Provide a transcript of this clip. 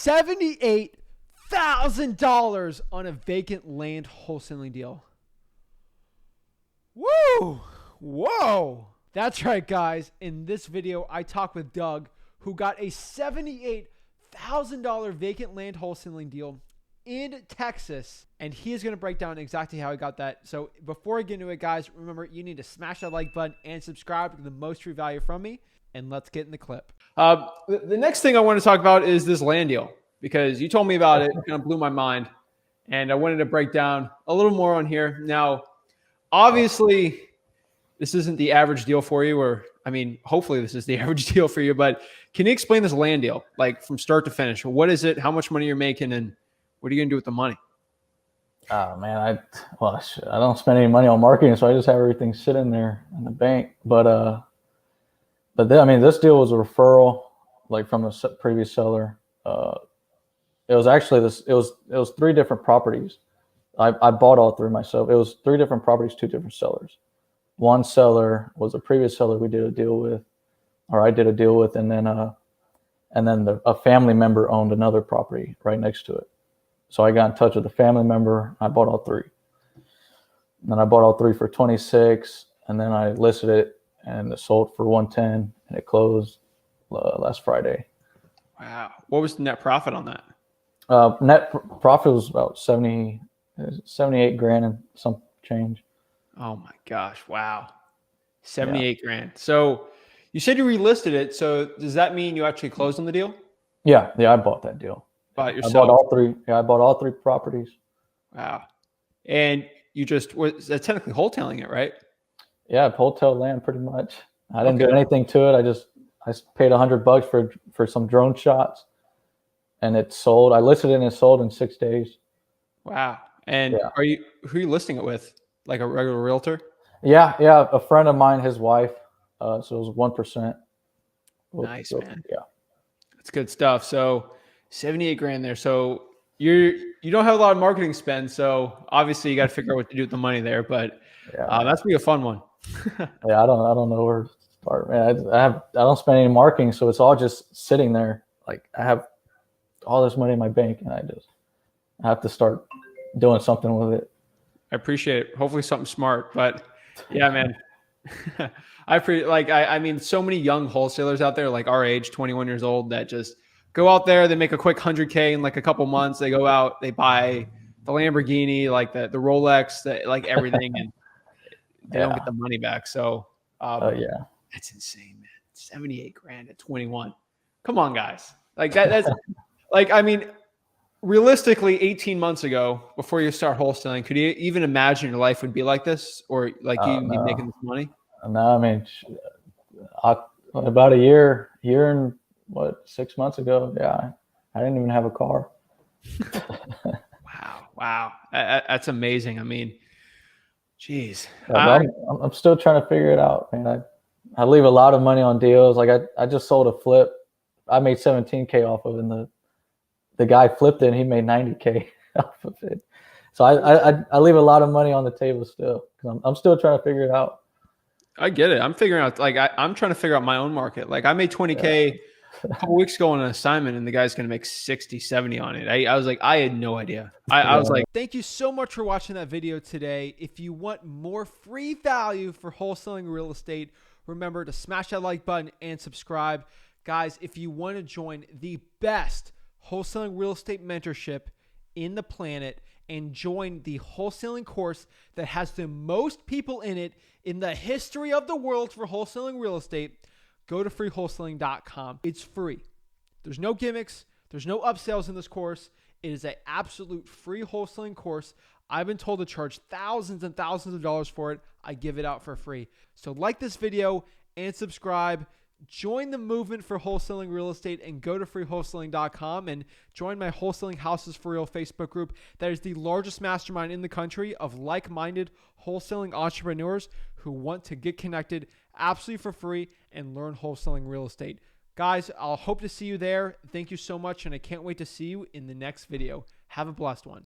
$78,000 on a vacant land wholesaling deal. Woo! Whoa! That's right, guys. In this video, I talked with Doug, who got a $78,000 vacant land wholesaling deal in Texas, and he is going to break down exactly how he got that. So before I get into it, guys, remember, you need to smash that like button and subscribe to get the most free value from me, and let's get in the clip. The next thing I want to talk about is this land deal, because you told me about it, kind of blew my mind, and I wanted to break down a little more on here. Now, obviously, this isn't the average deal for you, or I mean, hopefully this is the average deal for you, but can you explain this land deal, like from start to finish? What is it? How much money you're making, and what are you going to do with the money? Oh man, I don't spend any money on marketing, so I just have everything sitting there in the bank. But then, I mean, this deal was a referral, like from a previous seller. It was actually it was 3 different properties. I bought all 3 myself. It was 3 different properties, 2 different sellers. One seller was a previous seller we did a deal with, or I did a deal with, and then a family member owned another property right next to it. So I got in touch with the family member. I bought all 3. And then I bought all 3 for 26, and then I listed it, and it sold for 110, and it closed last Friday. Wow. What was the net profit on that? Net profit was about 78 grand and some change. Oh my gosh. Wow. 78 grand. So you said you relisted it. So does that mean you actually closed on the deal? Yeah, I bought that deal. Bought yourself? I bought all 3. Yeah, I bought all 3 properties. Wow. And you just was technically wholesaling it, right? Yeah, wholesale land pretty much. I didn't do anything to it. I paid $100 for some drone shots, and it sold. I listed it and it sold in 6 days. Wow. And who are you listing it with? Like a regular realtor? Yeah. A friend of mine, his wife. So it was 1%. Nice, man. Yeah. That's good stuff. So 78 grand there. So you don't have a lot of marketing spend. So obviously you got to figure out what to do with the money there, but that's gonna be a fun one. Yeah. I don't know where to start, man. I don't spend any marketing. So it's all just sitting there. Like I have all this money in my bank, and I have to start doing something with it. I appreciate it. Hopefully something smart, but yeah, man. I mean, so many young wholesalers out there, like our age, 21 years old, that just go out there, they make a quick 100K in like a couple months. They go out, they buy the Lamborghini, like the Rolex, like everything, and they don't get the money back. So, that's insane, man. 78 grand at 21. Come on, guys. Like that's like, I mean, realistically, 18 months ago, before you start wholesaling, could you even imagine your life would be like this, or like you'd be making this money? No, I mean, about a year and 6 months ago, I didn't even have a car. Wow, that's amazing. I mean, geez, I'm still trying to figure it out, man. I leave a lot of money on deals. Like I just sold a flip. I made 17K off of it, and the guy flipped it and he made 90K off of it. So I leave a lot of money on the table still, because I'm still trying to figure it out. I get it. I'm figuring out, like, I'm trying to figure out my own market. Like I made 20K a couple weeks ago on an assignment, and the guy's going to make 60, 70 on it. I was like, I had no idea. I was like, thank you so much for watching that video today. If you want more free value for wholesaling real estate, remember to smash that like button and subscribe. Guys, if you want to join the best wholesaling real estate mentorship in the planet and join the wholesaling course that has the most people in it in the history of the world for wholesaling real estate, go to freewholesaling.com. It's free. There's no gimmicks. There's no upsells in this course. It is an absolute free wholesaling course. I've been told to charge thousands and thousands of dollars for it. I give it out for free. So like this video and subscribe. Join the movement for wholesaling real estate and go to freewholesaling.com and join my Wholesaling Houses for Real Facebook group. That is the largest mastermind in the country of like-minded wholesaling entrepreneurs who want to get connected absolutely for free and learn wholesaling real estate. Guys, I'll hope to see you there. Thank you so much, and I can't wait to see you in the next video. Have a blessed one.